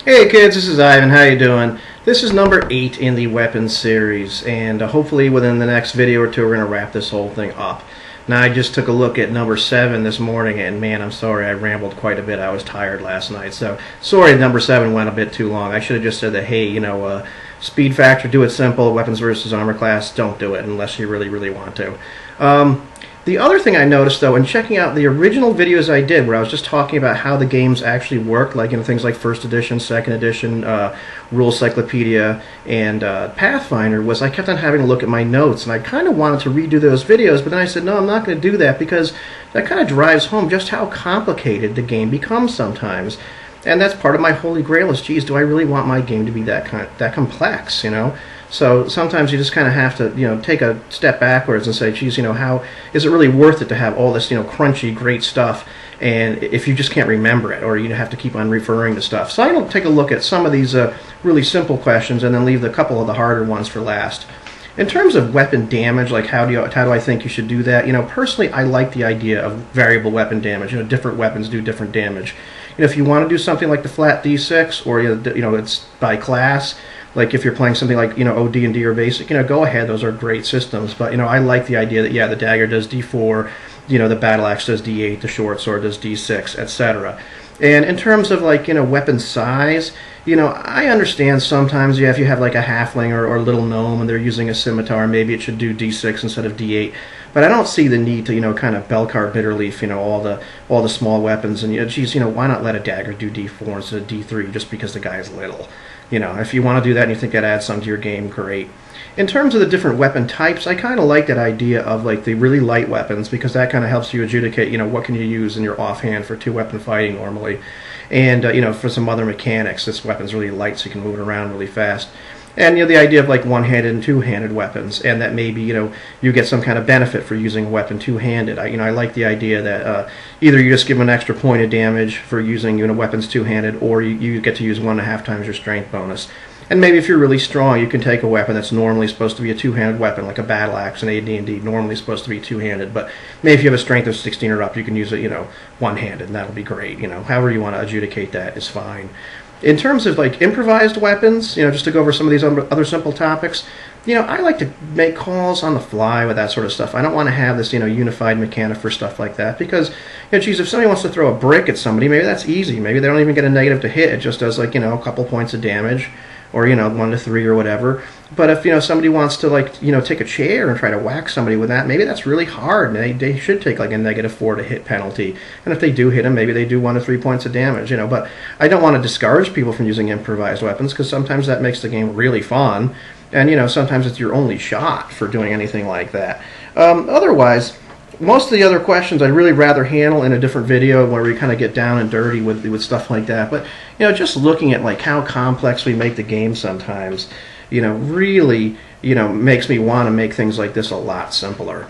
Hey kids, this is Ivan. How you doing? This is number 8 in the weapons series, and hopefully within the next video or two we're going to wrap this whole thing up. Now I just took a look at number 7 this morning, and man, I'm sorry I rambled quite a bit. I was tired last night, so sorry number 7 went a bit too long. I should have just said that, hey, speed factor, do it simple, weapons versus armor class, don't do it unless you really want to. The other thing I noticed, though, in checking out the original videos I did, where I was just talking about how the games actually work, like things like First Edition, Second Edition, Rule Cyclopedia, and Pathfinder, was I kept on having to look at my notes, and I kind of wanted to redo those videos, but then I said, no, I'm not going to do that, because that kind of drives home just how complicated the game becomes sometimes. And that's part of my holy grail is, geez, do I really want my game to be that complex, So sometimes you just kind of have to, take a step backwards and say, geez, how is it really worth it to have all this, crunchy, great stuff, and if you just can't remember it, or you have to keep on referring to stuff. So I'm going to take a look at some of these really simple questions and then leave a couple of the harder ones for last. In terms of weapon damage, like how do I think you should do that? Personally, I like the idea of variable weapon damage. Different weapons do different damage. If you want to do something like the flat D6, or it's by class, like if you're playing something like OD&D or basic, go ahead. Those are great systems. But I like the idea that the dagger does D4, the battle axe does D8, the short sword does D6, etc. And in terms of weapon size, I understand sometimes if you have like a halfling or a little gnome and they're using a scimitar, maybe it should do D6 instead of D8. But I don't see the need to kind of Belcar Bitterleaf all the small weapons, and geez, why not let a dagger do D4 instead of D3 just because the guy's little? If you want to do that and you think that adds something to your game, great. In terms of the different weapon types, I kind of like that idea of the really light weapons, because that kind of helps you adjudicate, what can you use in your offhand for two-weapon fighting normally. And, for some other mechanics, this weapon's really light so you can move it around really fast. And, the idea of one-handed and two-handed weapons, and that maybe, you get some kind of benefit for using a weapon two-handed. I like the idea that either you just give them an extra point of damage for using, weapons two-handed, or you get to use 1.5 times your strength bonus. And maybe if you're really strong, you can take a weapon that's normally supposed to be a two-handed weapon, like a battle axe in AD&D, normally supposed to be two-handed, but maybe if you have a strength of 16 or up, you can use it, one-handed, and that'll be great. However you want to adjudicate that is fine. In terms of improvised weapons, just to go over some of these other simple topics, I like to make calls on the fly with that sort of stuff. I don't want to have this, unified mechanic for stuff like that, because, geez, if somebody wants to throw a brick at somebody, maybe that's easy. Maybe they don't even get a negative to hit. It just does a couple points of damage, or 1 to 3 or whatever. But if somebody wants to take a chair and try to whack somebody with that, maybe that's really hard. They should take a -4 to hit penalty. And if they do hit them, maybe they do 1 to 3 points of damage. But I don't want to discourage people from using improvised weapons, because sometimes that makes the game really fun. And sometimes it's your only shot for doing anything like that. Otherwise, most of the other questions I'd really rather handle in a different video where we kind of get down and dirty with stuff like that. But, just looking at how complex we make the game sometimes, really, makes me want to make things like this a lot simpler.